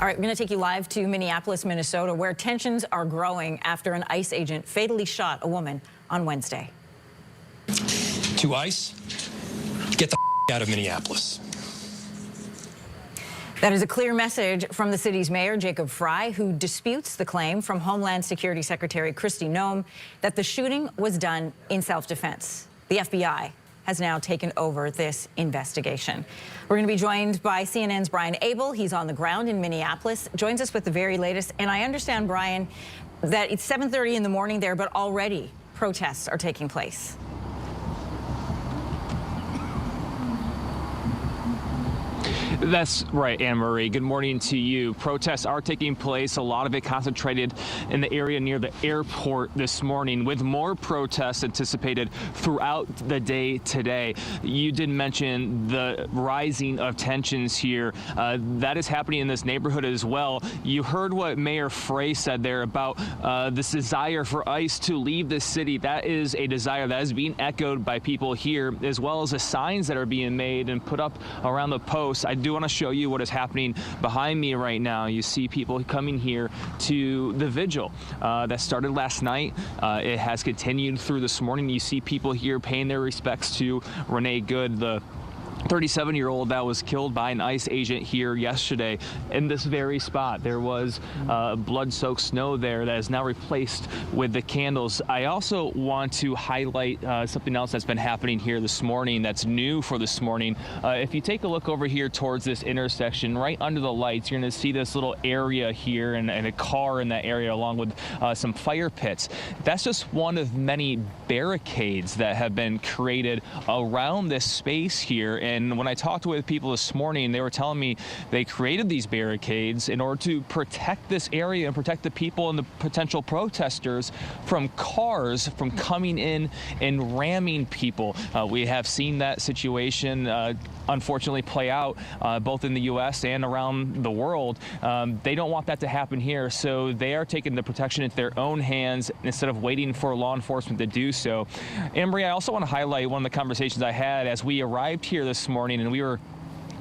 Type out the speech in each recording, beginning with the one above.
All right, we're going to take you live to Minneapolis, Minnesota, where tensions are growing after an ICE agent fatally shot a woman on Wednesday. To ICE, get the out of Minneapolis. That is a clear message from the city's mayor, Jacob Frey, who disputes the claim from Homeland Security Secretary Kristi Noem that the shooting was done in self-defense. The FBI has now taken over this investigation. We're going to be joined by CNN's Brian Abel. He's on the ground in Minneapolis, joins us with the very latest. And I understand, Brian, that it's 7:30 in the morning there, but already protests are taking place. That's right, Anne-Marie. Good morning to you. Protests are taking place, a lot of it concentrated in the area near the airport this morning, with more protests anticipated throughout the day today. You did mention the rising of tensions here. That is happening in this neighborhood as well. You heard what Mayor Frey said there about this desire for ICE to leave the city. That is a desire that is being echoed by people here, as well as the signs that are being made and put up around the posts. I do want to show you what is happening behind me right now. You see people coming here to the vigil that started last night. It has continued through this morning. You see people here paying their respects to Renee Good, the 37-year-old that was killed by an ICE agent here yesterday in this very spot. There was blood-soaked snow there that is now replaced with the candles. I also want to highlight something else that's been happening here this morning that's new for this morning. If you take a look over here towards this intersection, right under the lights, you're going to see this little area here and a car in that area along with some fire pits. That's just one of many barricades that have been created around this space here. And when I talked with people this morning, they were telling me they created these barricades in order to protect this area and protect the people and the potential protesters from cars from coming in and ramming people. We have seen that situation unfortunately play out both in the U.S. and around the world. They don't want that to happen here, so they are taking the protection into their own hands instead of waiting for law enforcement to do so. Anne-Marie, I also want to highlight one of the conversations I had as we arrived here this morning, and we were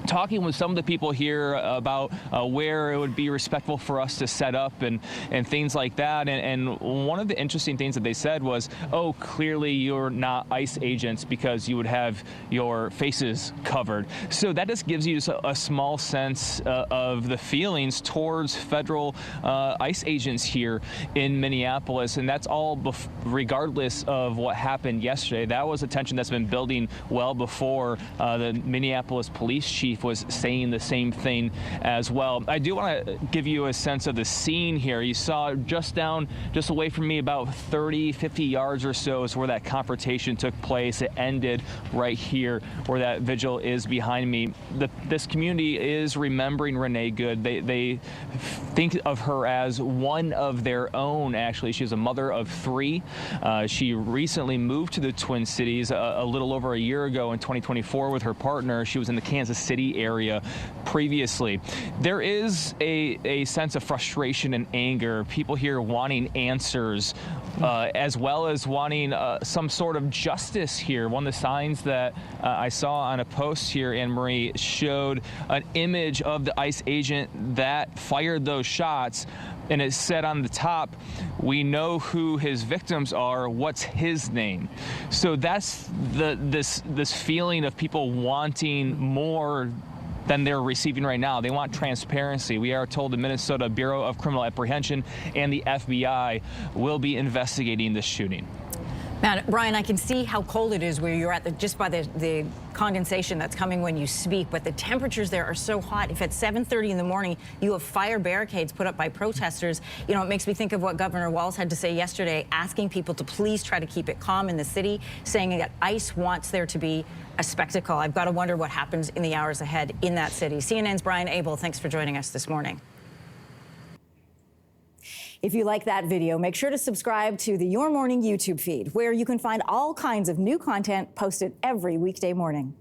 talking with some of the people here about where it would be respectful for us to set up and things like that. And one of the interesting things that they said was, oh, clearly you're not ICE agents because you would have your faces covered. So that just gives you just a small sense of the feelings towards federal ICE agents here in Minneapolis. And that's all regardless of what happened yesterday. That was a tension that's been building well before the Minneapolis police chief was saying the same thing as well. I do want to give you a sense of the scene here. You saw just away from me about 30, 50 yards or so is where that confrontation took place. It ended right here where that vigil is behind me. This community is remembering Renee Good. They think of her as one of their own, actually. She's a mother of 3. She recently moved to the Twin Cities a little over a year ago in 2024 with her partner. She was in the Kansas City area previously. There is a sense of frustration and anger. People here wanting answers as well as wanting some sort of justice here. One of the signs that I saw on a post here, Anne-Marie, showed an image of the ICE agent that fired those shots, and it said on the top, "We know who his victims are. What's his name?" So that's this feeling of people wanting more than they're receiving right now. They want transparency. We are told the Minnesota Bureau of Criminal Apprehension and the FBI will be investigating this shooting. Now, Brian, I can see how cold it is where you're at, just by the condensation that's coming when you speak, but the temperatures there are so hot. If at 7:30 in the morning you have fire barricades put up by protesters, you know, it makes me think of what Governor Walz had to say yesterday, asking people to please try to keep it calm in the city, saying that ICE wants there to be a spectacle. I've got to wonder what happens in the hours ahead in that city. CNN's Brian Abel, thanks for joining us this morning. If you like that video, make sure to subscribe to the Your Morning YouTube feed, where you can find all kinds of new content posted every weekday morning.